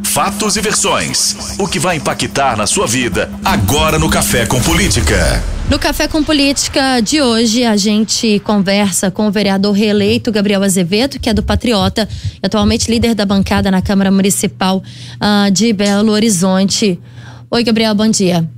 Fatos e versões. O que vai impactar na sua vida agora no Café com Política. No Café com Política de hoje, a gente conversa com o vereador reeleito Gabriel Azevedo, que é do Patriota, e atualmente líder da bancada na Câmara Municipal de Belo Horizonte. Oi, Gabriel, bom dia.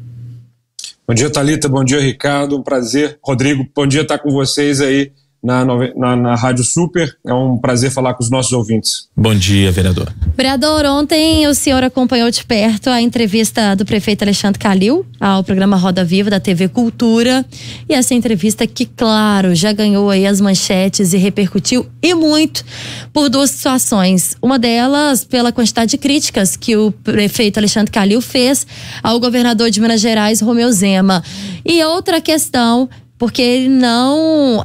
Bom dia, Thalita, bom dia, Ricardo, um prazer. Rodrigo, bom dia estar com vocês aí na Rádio Super. É um prazer falar com os nossos ouvintes. Bom dia, vereador. Vereador, ontem o senhor acompanhou de perto a entrevista do prefeito Alexandre Calil ao programa Roda Viva da TV Cultura, e essa entrevista que, claro, já ganhou aí as manchetes e repercutiu e muito por duas situações. Uma delas pela quantidade de críticas que o prefeito Alexandre Calil fez ao governador de Minas Gerais, Romeu Zema, e outra questão porque ele não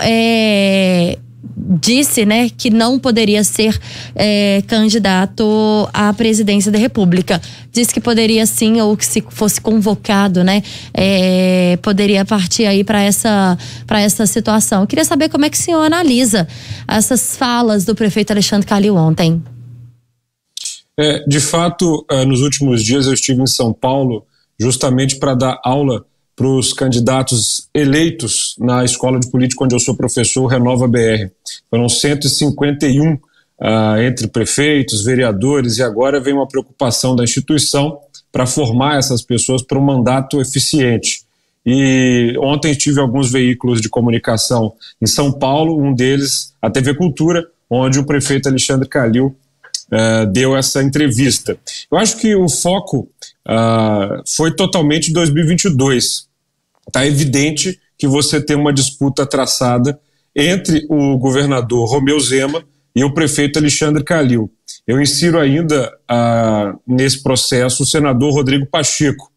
disse, né, que não poderia ser candidato à presidência da República. Disse que poderia sim, ou que se fosse convocado, né, poderia partir aí para essa situação. Eu queria saber como é que o senhor analisa essas falas do prefeito Alexandre Calil ontem. De fato, nos últimos dias eu estive em São Paulo justamente para dar aula para os candidatos eleitos na Escola de Política onde eu sou professor, Renova BR. Foram 151 entre prefeitos, vereadores, e agora vem uma preocupação da instituição para formar essas pessoas para um mandato eficiente. E ontem tive alguns veículos de comunicação em São Paulo, um deles a TV Cultura, onde o prefeito Alexandre Calil deu essa entrevista. Eu acho que o foco foi totalmente 2022. Está evidente que você tem uma disputa traçada entre o governador Romeu Zema e o prefeito Alexandre Calil. Eu insiro ainda nesse processo o senador Rodrigo Pacheco.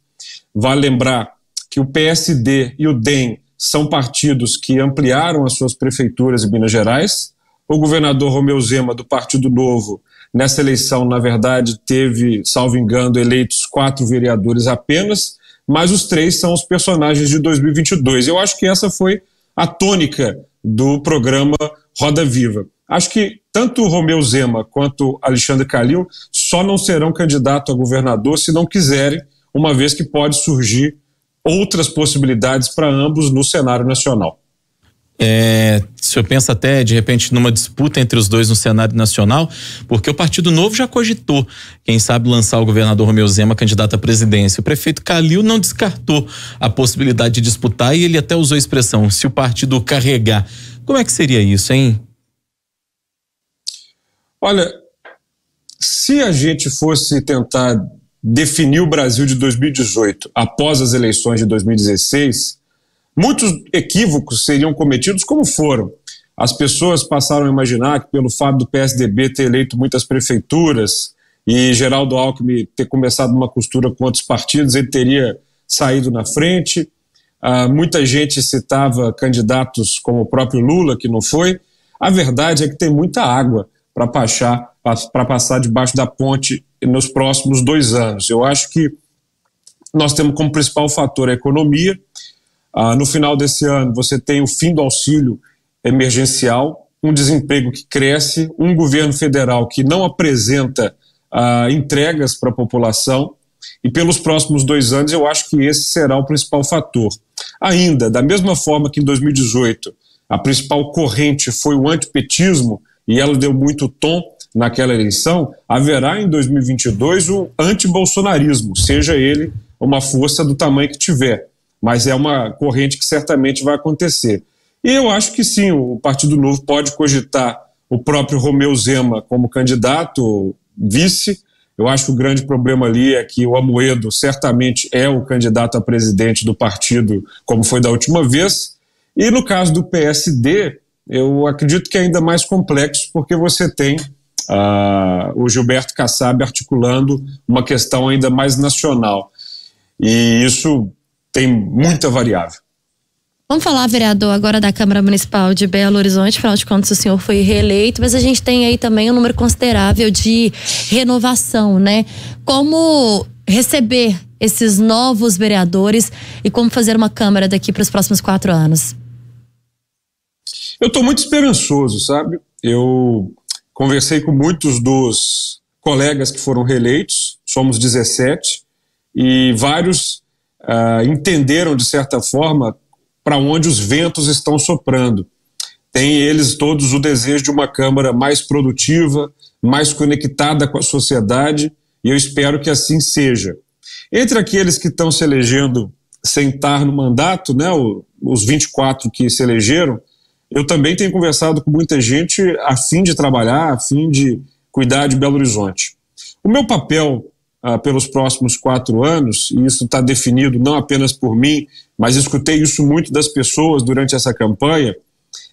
Vale lembrar que o PSD e o DEM são partidos que ampliaram as suas prefeituras em Minas Gerais. O governador Romeu Zema, do Partido Novo, nessa eleição, na verdade, teve, salvo engano, eleitos 4 vereadores apenas, mas os 3 são os personagens de 2022. Eu acho que essa foi a tônica do programa Roda Viva. Acho que tanto o Romeu Zema quanto Alexandre Calil só não serão candidatos a governador se não quiserem, uma vez que pode surgir outras possibilidades para ambos no cenário nacional. O senhor pensa até, de repente, numa disputa entre os dois no cenário nacional, porque o Partido Novo já cogitou, quem sabe, lançar o governador Romeu Zema candidato à presidência. O prefeito Calil não descartou a possibilidade de disputar, e ele até usou a expressão, se o partido carregar. Como é que seria isso, hein? Olha, se a gente fosse tentar definir o Brasil de 2018 após as eleições de 2016, muitos equívocos seriam cometidos como foram. As pessoas passaram a imaginar que pelo fato do PSDB ter eleito muitas prefeituras e Geraldo Alckmin ter começado uma costura com outros partidos, ele teria saído na frente. Muita gente citava candidatos como o próprio Lula, que não foi. A verdade é que tem muita água para passar debaixo da ponte nos próximos 2 anos. Eu acho que nós temos como principal fator a economia. No final desse ano, você tem o fim do auxílio emergencial, um desemprego que cresce, um governo federal que não apresenta entregas para a população, e pelos próximos 2 anos eu acho que esse será o principal fator. Ainda, da mesma forma que em 2018 a principal corrente foi o antipetismo, e ela deu muito tom naquela eleição, haverá em 2022 o antibolsonarismo, seja ele uma força do tamanho que tiver. Mas é uma corrente que certamente vai acontecer. E eu acho que sim, o Partido Novo pode cogitar o próprio Romeu Zema como candidato, vice. Eu acho que o grande problema ali é que o Amoedo certamente é o candidato a presidente do partido, como foi da última vez. E no caso do PSD, eu acredito que é ainda mais complexo, porque você tem o Gilberto Kassab articulando uma questão ainda mais nacional. E isso tem muita variável. Vamos falar, vereador, agora da Câmara Municipal de Belo Horizonte. Afinal de contas, o senhor foi reeleito, mas a gente tem aí também um número considerável de renovação, né? Como receber esses novos vereadores e como fazer uma Câmara daqui para os próximos 4 anos? Eu estou muito esperançoso, sabe? Eu conversei com muitos dos colegas que foram reeleitos, somos 17, e vários entenderam, de certa forma, para onde os ventos estão soprando. Tem eles todos o desejo de uma Câmara mais produtiva, mais conectada com a sociedade, e eu espero que assim seja. Entre aqueles que estão se elegendo sem estar no mandato, né, os 24 que se elegeram, eu também tenho conversado com muita gente a fim de trabalhar, a fim de cuidar de Belo Horizonte. O meu papel pelos próximos 4 anos, e isso está definido não apenas por mim, mas escutei isso muito das pessoas durante essa campanha,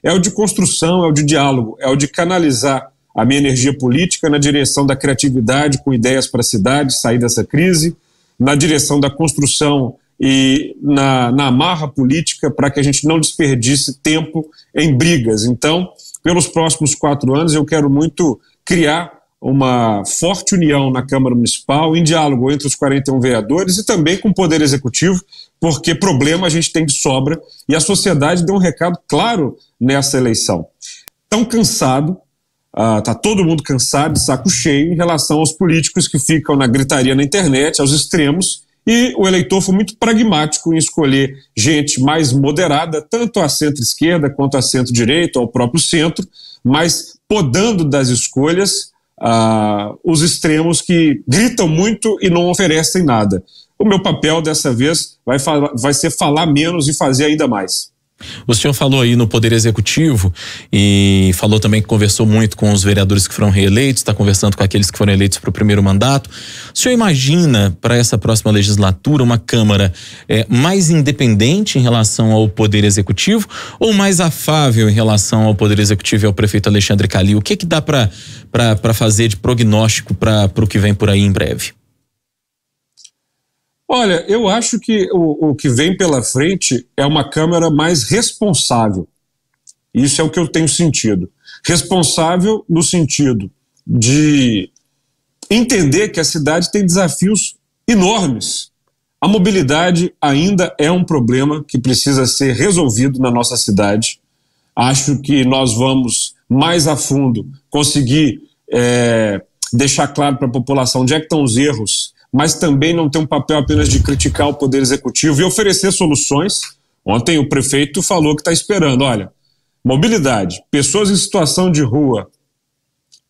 é o de construção, é o de diálogo, é o de canalizar a minha energia política na direção da criatividade com ideias para a cidade, sair dessa crise, na direção da construção e na amarra política para que a gente não desperdice tempo em brigas. Então, pelos próximos 4 anos, eu quero muito criar uma forte união na Câmara Municipal, em diálogo entre os 41 vereadores e também com o Poder Executivo, porque problema a gente tem de sobra e a sociedade deu um recado claro nessa eleição. Tão cansado, tá todo mundo cansado, de saco cheio em relação aos políticos que ficam na gritaria na internet, aos extremos, e o eleitor foi muito pragmático em escolher gente mais moderada, tanto à centro-esquerda quanto à centro-direita, ao próprio centro, mas podando das escolhas os extremos que gritam muito e não oferecem nada. O meu papel dessa vez vai ser falar menos e fazer ainda mais. O senhor falou aí no Poder Executivo e falou também que conversou muito com os vereadores que foram reeleitos, está conversando com aqueles que foram eleitos para o primeiro mandato. O senhor imagina para essa próxima legislatura uma Câmara mais independente em relação ao Poder Executivo ou mais afável em relação ao Poder Executivo e ao prefeito Alexandre Calil? O que dá para fazer de prognóstico para o que vem por aí em breve? Olha, eu acho que o que vem pela frente é uma Câmara mais responsável. Isso é o que eu tenho sentido. Responsável no sentido de entender que a cidade tem desafios enormes. A mobilidade ainda é um problema que precisa ser resolvido na nossa cidade. Acho que nós vamos mais a fundo conseguir deixar claro para a população onde é que estão os erros, mas também não ter um papel apenas de criticar o Poder Executivo e oferecer soluções. Ontem o prefeito falou que está esperando, olha, mobilidade, pessoas em situação de rua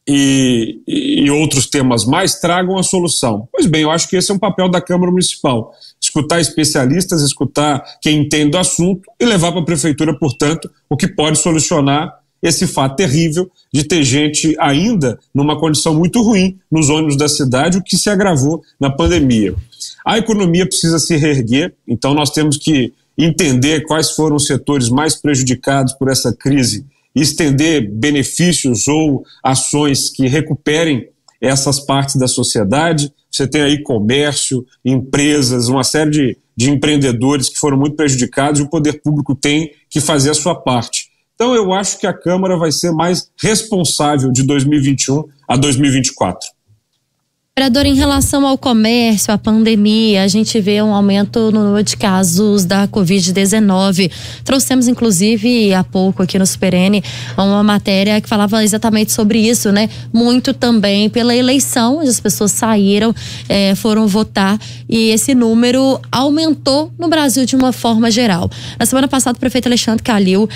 e outros temas mais tragam a solução. Pois bem, eu acho que esse é um papel da Câmara Municipal, escutar especialistas, escutar quem entende do assunto e levar para a Prefeitura, portanto, o que pode solucionar esse fato terrível de ter gente ainda numa condição muito ruim nos ônibus da cidade, o que se agravou na pandemia. A economia precisa se reerguer, então nós temos que entender quais foram os setores mais prejudicados por essa crise e estender benefícios ou ações que recuperem essas partes da sociedade. Você tem aí comércio, empresas, uma série de empreendedores que foram muito prejudicados e o poder público tem que fazer a sua parte. Então eu acho que a Câmara vai ser mais responsável de 2021 a 2024. Vereador, em relação ao comércio, à pandemia, a gente vê um aumento no número de casos da Covid-19. Trouxemos, inclusive, há pouco aqui no Super N, uma matéria que falava exatamente sobre isso, né? Muito também pela eleição, onde as pessoas saíram, foram votar e esse número aumentou no Brasil de uma forma geral. Na semana passada, o prefeito Alexandre Calil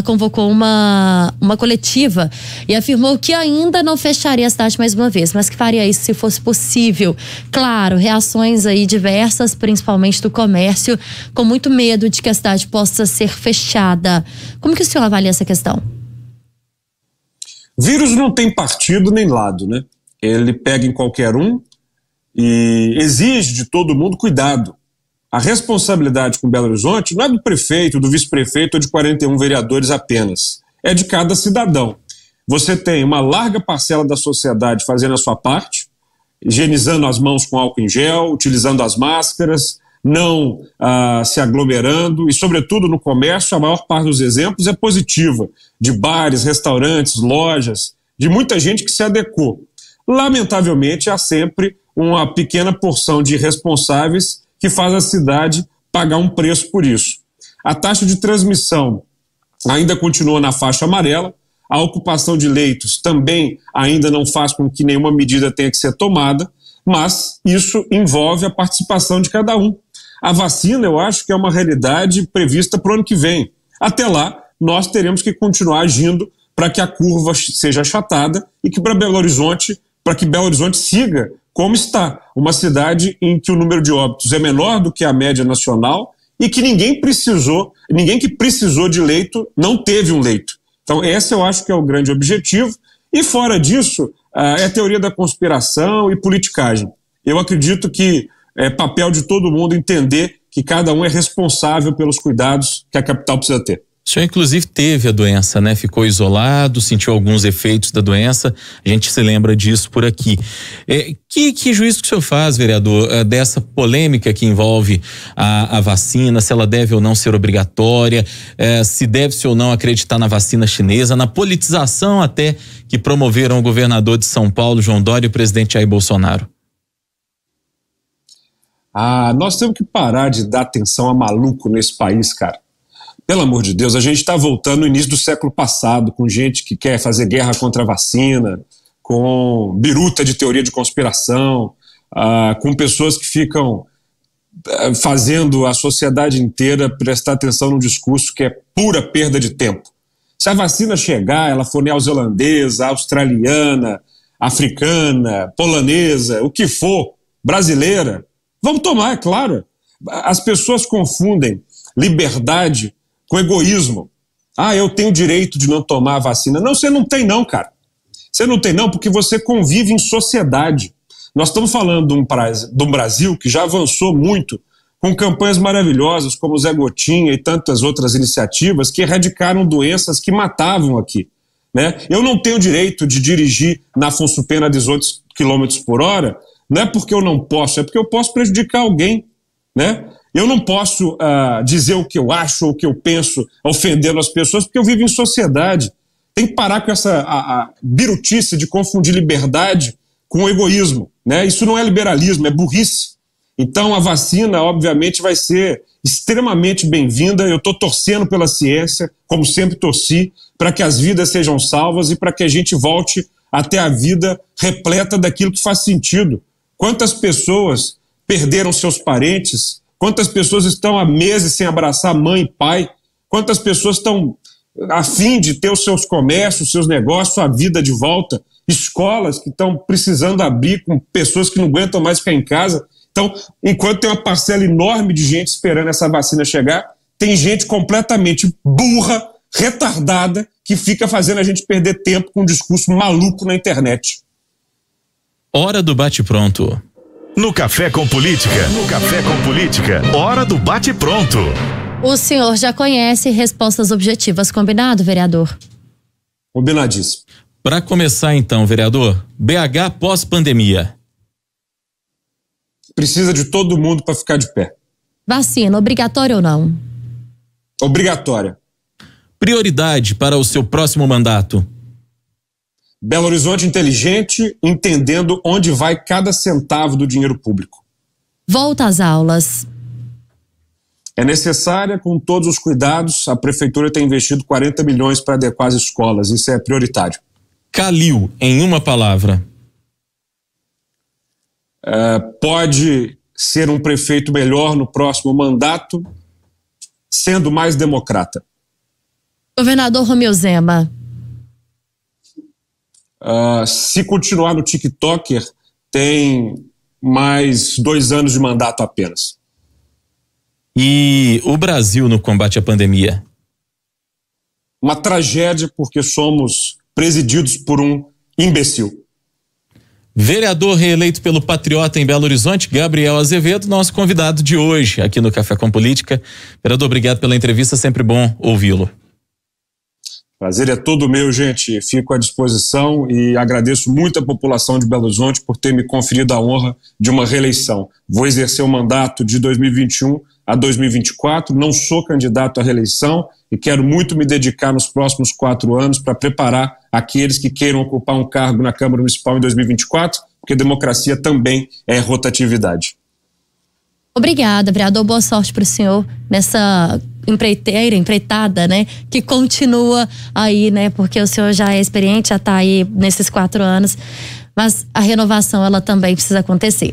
convocou uma coletiva e afirmou que ainda não fecharia a cidade mais uma vez, mas que faria isso se fosse possível. Claro, reações aí diversas, principalmente do comércio, com muito medo de que a cidade possa ser fechada. Como que o senhor avalia essa questão? Vírus não tem partido nem lado, né? Ele pega em qualquer um e exige de todo mundo cuidado. A responsabilidade com Belo Horizonte não é do prefeito, do vice-prefeito ou de 41 vereadores apenas. É de cada cidadão. Você tem uma larga parcela da sociedade fazendo a sua parte, higienizando as mãos com álcool em gel, utilizando as máscaras, não se aglomerando e, sobretudo, no comércio, a maior parte dos exemplos é positiva, de bares, restaurantes, lojas, de muita gente que se adequou. Lamentavelmente, há sempre uma pequena porção de irresponsáveis que faz a cidade pagar um preço por isso. A taxa de transmissão ainda continua na faixa amarela, A ocupação de leitos também ainda não faz com que nenhuma medida tenha que ser tomada, mas isso envolve a participação de cada um. A vacina, eu acho que é uma realidade prevista para o ano que vem. Até lá, nós teremos que continuar agindo para que a curva seja achatada e que para que Belo Horizonte siga como está, uma cidade em que o número de óbitos é menor do que a média nacional e que ninguém que precisou de leito não teve um leito. Então esse eu acho que é o grande objetivo, e fora disso é teoria da conspiração e politicagem. Eu acredito que é papel de todo mundo entender que cada um é responsável pelos cuidados que a capital precisa ter. O senhor, inclusive, teve a doença, né? Ficou isolado, sentiu alguns efeitos da doença. A gente se lembra disso por aqui. Que juízo que o senhor faz, vereador, dessa polêmica que envolve a vacina, se ela deve ou não ser obrigatória, se deve-se ou não acreditar na vacina chinesa, na politização até que promoveram o governador de São Paulo, João Dória, e o presidente Jair Bolsonaro? Nós temos que parar de dar atenção a maluco nesse país, cara. Pelo amor de Deus, a gente está voltando no início do século passado, com gente que quer fazer guerra contra a vacina, com biruta de teoria de conspiração, com pessoas que ficam fazendo a sociedade inteira prestar atenção num discurso que é pura perda de tempo. Se a vacina chegar, ela for neozelandesa, australiana, africana, polonesa, o que for, brasileira, vamos tomar, é claro. As pessoas confundem liberdade com egoísmo. Eu tenho o direito de não tomar a vacina. Não, você não tem não, cara. Você não tem não porque você convive em sociedade. Nós estamos falando de um Brasil que já avançou muito com campanhas maravilhosas como o Zé Gotinha e tantas outras iniciativas que erradicaram doenças que matavam aqui, né? Eu não tenho direito de dirigir na Afonso Pena a 18 km por hora, não é porque eu não posso, é porque eu posso prejudicar alguém, né? Eu não posso dizer o que eu acho ou o que eu penso ofendendo as pessoas, porque eu vivo em sociedade. Tem que parar com essa birutice de confundir liberdade com egoísmo, né? Isso não é liberalismo, é burrice. Então a vacina, obviamente, vai ser extremamente bem-vinda. Eu estou torcendo pela ciência, como sempre torci, para que as vidas sejam salvas e para que a gente volte até a vida repleta daquilo que faz sentido. Quantas pessoas perderam seus parentes? Quantas pessoas estão há meses sem abraçar mãe e pai? Quantas pessoas estão a fim de ter os seus comércios, seus negócios, sua vida de volta? Escolas que estão precisando abrir com pessoas que não aguentam mais ficar em casa. Então, enquanto tem uma parcela enorme de gente esperando essa vacina chegar, tem gente completamente burra, retardada, que fica fazendo a gente perder tempo com um discurso maluco na internet. Hora do bate-pronto. No Café com Política, hora do bate-pronto. O senhor já conhece respostas objetivas, combinado, vereador? Combinadíssimo. Para começar então, vereador, BH pós-pandemia. Precisa de todo mundo para ficar de pé. Vacina, obrigatória ou não? Obrigatória. Prioridade para o seu próximo mandato. Belo Horizonte inteligente, entendendo onde vai cada centavo do dinheiro público. Volta às aulas. É necessária com todos os cuidados. A prefeitura tem investido 40 milhões para adequar as escolas. Isso é prioritário. Calil, em uma palavra. Pode ser um prefeito melhor no próximo mandato, sendo mais democrata. Governador Romeu Zema. Se continuar no TikToker, tem mais 2 anos de mandato apenas. E o Brasil no combate à pandemia? Uma tragédia, porque somos presididos por um imbecil. Vereador reeleito pelo Patriota em Belo Horizonte, Gabriel Azevedo, nosso convidado de hoje aqui no Café com Política. Vereador, obrigado pela entrevista, sempre bom ouvi-lo. Prazer é todo meu, gente. Fico à disposição e agradeço muito a população de Belo Horizonte por ter me conferido a honra de uma reeleição. Vou exercer o mandato de 2021 a 2024, não sou candidato à reeleição e quero muito me dedicar nos próximos 4 anos para preparar aqueles que queiram ocupar um cargo na Câmara Municipal em 2024, porque democracia também é rotatividade. Obrigada, vereador. Boa sorte para o senhor nessa empreitada, né? Que continua aí, né? Porque o senhor já é experiente, já está aí nesses 4 anos. Mas a renovação, ela também precisa acontecer.